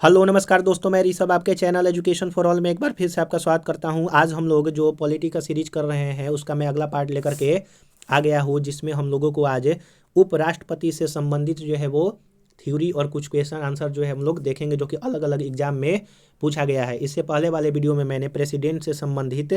Hello नमस्कार दोस्तों, मैं ऋषभ आपके चैनल एजुकेशन फॉर ऑल में एक बार फिर से आपका स्वागत करता हूं। आज हम लोग जो पॉलिटी का सीरीज कर रहे हैं उसका मैं अगला पार्ट लेकर के आ गया हूं, जिसमें हम लोगों को आज उपराष्ट्रपति से संबंधित जो है वो थ्योरी और कुछ क्वेश्चन आंसर जो है हम लोग देखेंगे, जो कि अलग अलग एग्जाम में पूछा गया है। इससे पहले वाले वीडियो में मैंने प्रेसिडेंट से संबंधित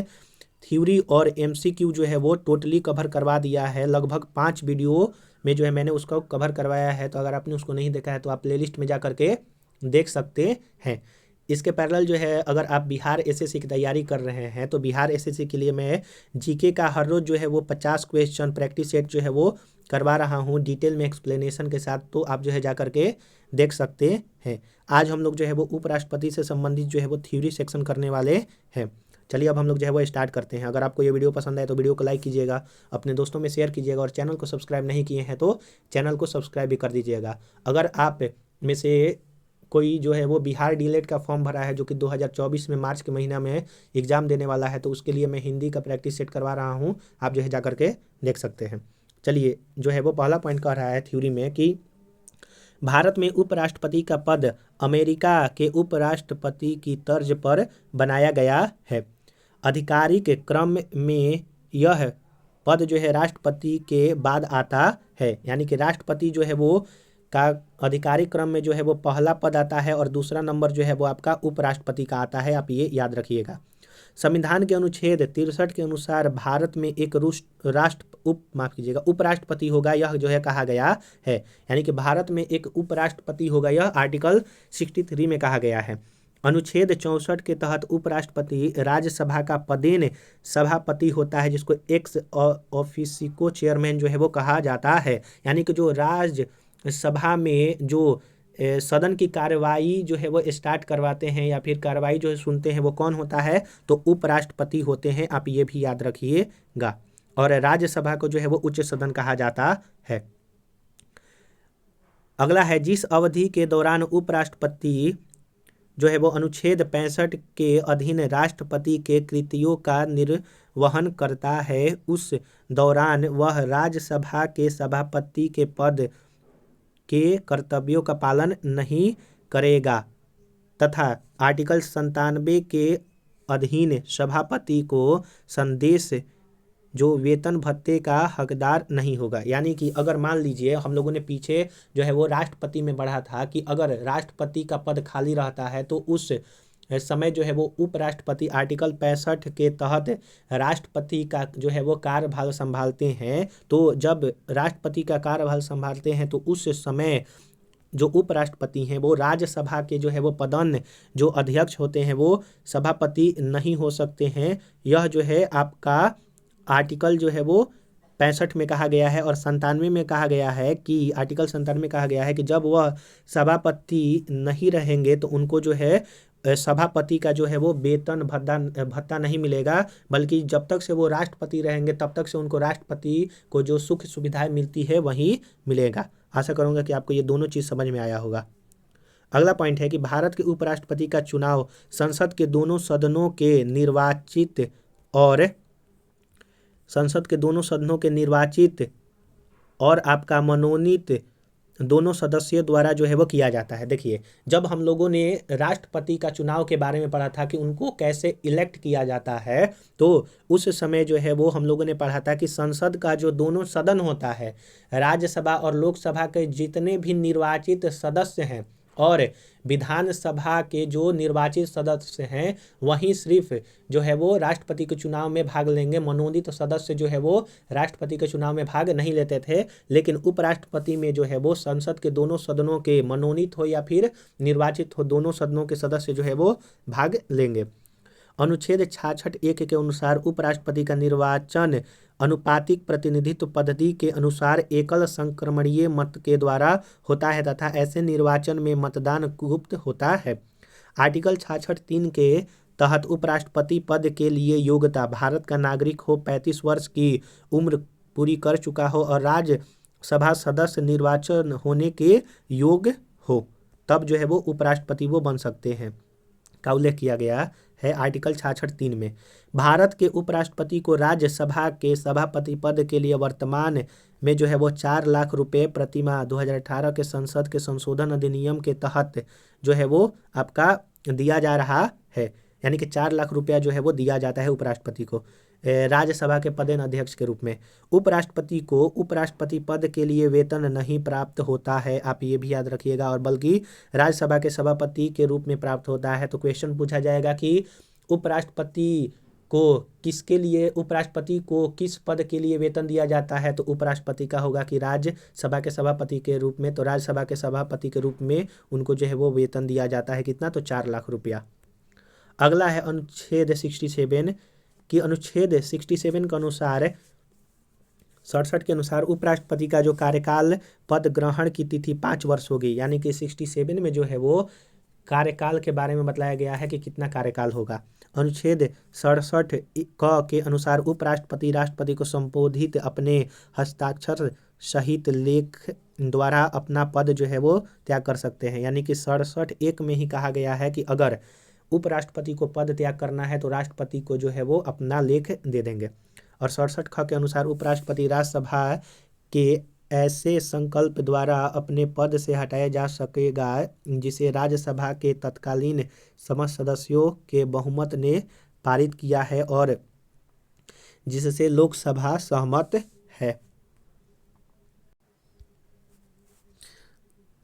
थ्योरी और एमसीक्यू जो है वो टोटली कवर करवा दिया है। लगभग 5 वीडियो में जो है मैंने उसको कवर करवाया है, तो अगर आपने उसको नहीं देखा है तो आप प्लेलिस्ट में जा करके देख सकते हैं। इसके पैरेलल जो है, अगर आप बिहार एसएससी की तैयारी कर रहे हैं तो बिहार एसएससी के लिए मैं जीके का हर रोज जो है वो 50 क्वेश्चन प्रैक्टिस सेट जो है वो करवा रहा हूँ डिटेल में एक्सप्लेनेशन के साथ, तो आप जो है जा करके देख सकते हैं। आज हम लोग जो है वो उपराष्ट्रपति से संबंधित जो है वो थ्योरी सेक्शन करने वाले हैं। चलिए अब हम लोग जो है वो स्टार्ट करते हैं। अगर आपको ये वीडियो पसंद आए तो वीडियो को लाइक कीजिएगा, अपने दोस्तों में शेयर कीजिएगा, और चैनल को सब्सक्राइब नहीं किए हैं तो चैनल को सब्सक्राइब भी कर दीजिएगा। अगर आप में से कोई जो है वो बिहार डीलेट का फॉर्म भरा है, जो कि 2024 में मार्च के महीना में एग्जाम देने वाला है, तो उसके लिए मैं हिंदी का प्रैक्टिस सेट करवा रहा हूँ। आप जो है जा करके देख सकते हैं। चलिए, जो है वो पहला पॉइंट कह रहा है थ्योरी में कि भारत में उपराष्ट्रपति का पद अमेरिका के उपराष्ट्रपति की तर्ज पर बनाया गया है। आधिकारिक क्रम में यह पद जो है राष्ट्रपति के बाद आता है, यानी कि राष्ट्रपति जो है वो का आधिकारिक क्रम में जो है वो पहला पद आता है और दूसरा नंबर जो है वो आपका उपराष्ट्रपति का आता है। आप ये याद रखिएगा। संविधान के अनुच्छेद 63 के अनुसार भारत में एक उपराष्ट्रपति होगा, यह जो है कहा गया है। यानी कि भारत में एक उपराष्ट्रपति होगा, यह आर्टिकल 63 में कहा गया है। अनुच्छेद 64 के तहत उपराष्ट्रपति राज्यसभा का पदेन सभापति होता है, जिसको एक्स ऑफिसिको चेयरमैन जो है वो कहा जाता है। यानी कि जो राज्यसभा में जो सदन की कार्रवाई जो है वो स्टार्ट करवाते हैं या फिर कार्रवाई जो है सुनते हैं, वो कौन होता है? तो उपराष्ट्रपति होते हैं। आप ये भी याद रखिएगा। और राज्यसभा को जो है वो उच्च सदन कहा जाता है। अगला है, जिस अवधि के दौरान उपराष्ट्रपति जो है वो अनुच्छेद 65 के अधीन राष्ट्रपति के कृत्यों का निर्वहन करता है, उस दौरान वह राज्यसभा के सभापति के पद के कर्तव्यों का पालन नहीं करेगा तथा आर्टिकल 97 के अधीन सभापति को संदेश जो वेतन भत्ते का हकदार नहीं होगा। यानी कि अगर मान लीजिए हम लोगों ने पीछे जो है वो राष्ट्रपति में पढ़ा था कि अगर राष्ट्रपति का पद खाली रहता है तो उस समय जो है वो उपराष्ट्रपति आर्टिकल 65 के तहत राष्ट्रपति का जो है वो कार्यभार संभालते हैं। तो जब राष्ट्रपति का कार्यभार संभालते हैं तो उस समय जो उपराष्ट्रपति हैं वो राज्यसभा के जो है वो पदन जो अध्यक्ष होते हैं वो सभापति नहीं हो सकते हैं। यह जो है आपका आर्टिकल जो है वो 65 में कहा गया है। और 97 में कहा गया है कि आर्टिकल 97 में कहा गया है कि जब वह सभापति नहीं रहेंगे तो उनको जो है सभापति का जो है वो वेतन भत्ता नहीं मिलेगा, बल्कि जब तक से वो राष्ट्रपति रहेंगे तब तक से उनको राष्ट्रपति को जो सुख सुविधाएं मिलती है वही मिलेगा। आशा करूंगा कि आपको ये दोनों चीज़ समझ में आया होगा। अगला पॉइंट है कि भारत के उपराष्ट्रपति का चुनाव संसद के दोनों सदनों के निर्वाचित और आपका मनोनीत दोनों सदस्यों द्वारा जो है वो किया जाता है। देखिए, जब हम लोगों ने राष्ट्रपति का चुनाव के बारे में पढ़ा था कि उनको कैसे इलेक्ट किया जाता है, तो उस समय जो है वो हम लोगों ने पढ़ा था कि संसद का जो दोनों सदन होता है, राज्यसभा और लोकसभा के जितने भी निर्वाचित सदस्य हैं और विधानसभा के जो निर्वाचित सदस्य हैं, वहीं सिर्फ जो है वो राष्ट्रपति के चुनाव में भाग लेंगे। मनोनीत सदस्य जो है वो राष्ट्रपति के चुनाव में भाग नहीं लेते थे। लेकिन उपराष्ट्रपति में जो है वो संसद के दोनों सदनों के मनोनीत हो या फिर निर्वाचित हो, दोनों सदनों के सदस्य जो है वो भाग लेंगे। अनुच्छेद 66(1) के अनुसार उपराष्ट्रपति का निर्वाचन अनुपातिक प्रतिनिधित्व पद्धति के अनुसार एकल संक्रमणीय मत के द्वारा होता है तथा ऐसे निर्वाचन में मतदान गुप्त होता है। आर्टिकल 66(3) के तहत उपराष्ट्रपति पद के लिए योग्यता भारत का नागरिक हो, 35 वर्ष की उम्र पूरी कर चुका हो और राज्यसभा सदस्य निर्वाचन होने के योग्य हो, तब जो है वो उपराष्ट्रपति वो बन सकते हैं, का उल्लेख किया गया है आर्टिकल 66(3) में। भारत के उपराष्ट्रपति को राज्यसभा के सभापति पद के लिए वर्तमान में जो है वो 4 लाख रुपए प्रतिमाह 2018 के संसद के संशोधन अधिनियम के तहत जो है वो आपका दिया जा रहा है। यानी कि 4 लाख रुपया जो है वो दिया जाता है उपराष्ट्रपति को राज्यसभा के पदेन अध्यक्ष के रूप में। उपराष्ट्रपति को उपराष्ट्रपति पद के लिए वेतन नहीं प्राप्त होता है, आप ये भी याद रखिएगा, और बल्कि राज्यसभा के सभापति के रूप में प्राप्त होता है। तो क्वेश्चन पूछा जाएगा कि उपराष्ट्रपति को किस पद के लिए वेतन दिया जाता है, तो उपराष्ट्रपति का होगा कि राज्यसभा के सभापति के रूप में। तो राज्यसभा के सभापति के रूप में उनको जो है वो वेतन दिया जाता है, कितना, तो 4 लाख रुपया। अगला है अनुच्छेद 67 कि अनुच्छेद 67 के अनुसार 67 के अनुसार उपराष्ट्रपति का जो कार्यकाल पद ग्रहण की तिथि 5 वर्ष होगी। यानी कि 67 में जो है वो कार्यकाल के बारे में बताया गया है कि कितना कार्यकाल होगा। अनुच्छेद 67 क के अनुसार उपराष्ट्रपति राष्ट्रपति को संबोधित अपने हस्ताक्षर सहित लेख द्वारा अपना पद जो है वो त्याग कर सकते हैं। यानी कि 67(1) में ही कहा गया है कि अगर उपराष्ट्रपति को पद त्याग करना है तो राष्ट्रपति को जो है वो अपना लेख दे देंगे। और 67 ख के अनुसार उपराष्ट्रपति राज्यसभा के ऐसे संकल्प द्वारा अपने पद से हटाया जा सकेगा जिसे राज्यसभा के तत्कालीन समस्त सदस्यों के बहुमत ने पारित किया है और जिससे लोकसभा सहमत है।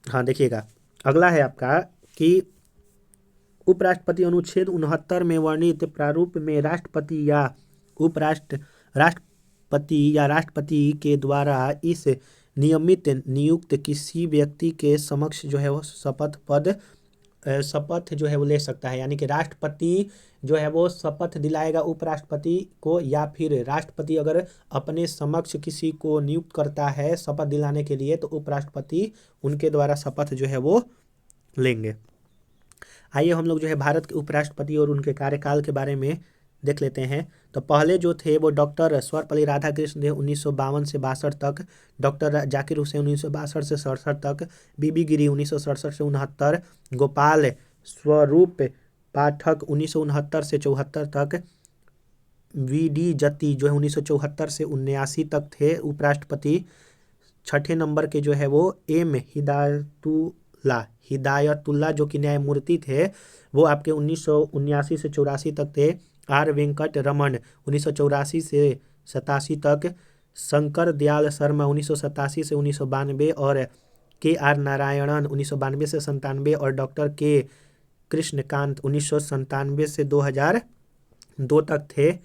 हाँ देखिएगा, अगला है आपका कि उपराष्ट्रपति अनुच्छेद 69 में वर्णित प्रारूप में राष्ट्रपति के द्वारा इस नियमित नियुक्त किसी व्यक्ति के समक्ष जो है वो शपथ जो है वो ले सकता है। यानी कि राष्ट्रपति जो है वो शपथ दिलाएगा उपराष्ट्रपति को, या फिर राष्ट्रपति अगर अपने समक्ष किसी को नियुक्त करता है शपथ दिलाने के लिए तो उपराष्ट्रपति उनके द्वारा शपथ जो है वो लेंगे। आइए हम लोग जो है भारत के उपराष्ट्रपति और उनके कार्यकाल के बारे में देख लेते हैं। तो पहले जो थे वो डॉक्टर सर्वपल्ली राधाकृष्ण थे 1952 से 62 तक, डॉक्टर जाकिर हुसैन 1962 से 67 तक, बीबी गिरी 1967 से 69, गोपाल स्वरूप पाठक 1969 से 74 तक, वीडी जत्ती जो है 1974 से 79 तक थे उपराष्ट्रपति। छठे नंबर के जो है वो एम हिदायतुल्ला जो कि न्यायमूर्ति थे वो आपके 1979 से 84 तक थे। आर वेंकट रमन 1984 से 87 तक, शंकर दयाल शर्मा 1987 से 1992 और के आर नारायणन 1992 से 97 और डॉक्टर के कृष्णकांत 1997 से 2002 तक थे।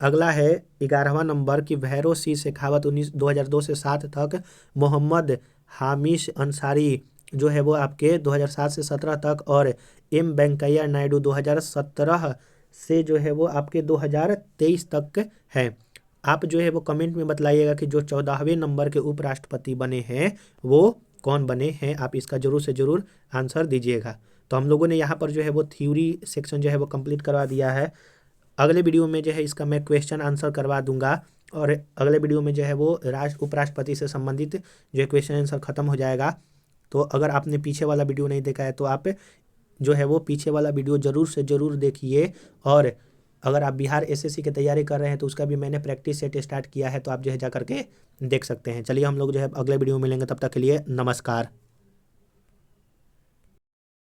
अगला है 11वां नंबर की भैरों सिंह शेखावत 2002 से 7 तक, मोहम्मद हामिश अंसारी जो है वो आपके 2007 से 17 तक और एम वेंकैया नायडू 2017 से जो है वो आपके 2023 तक है। आप जो है वो कमेंट में बतलाइएगा कि जो 14वें नंबर के उपराष्ट्रपति बने हैं वो कौन बने हैं, आप इसका जरूर से जरूर आंसर दीजिएगा। तो हम लोगों ने यहाँ पर जो है वो थ्योरी सेक्शन जो है वो कंप्लीट करवा दिया है। अगले वीडियो में जो है इसका मैं क्वेश्चन आंसर करवा दूंगा और अगले वीडियो में जो है वो उपराष्ट्रपति से संबंधित जो है क्वेश्चन आंसर खत्म हो जाएगा। तो अगर आपने पीछे वाला वीडियो नहीं देखा है तो आप जो है वो पीछे वाला वीडियो ज़रूर से ज़रूर देखिए। और अगर आप बिहार एसएससी की तैयारी कर रहे हैं तो उसका भी मैंने प्रैक्टिस सेट स्टार्ट किया है, तो आप जो है जा करके देख सकते हैं। चलिए हम लोग जो है अगले वीडियो में मिलेंगे, तब तक के लिए नमस्कार।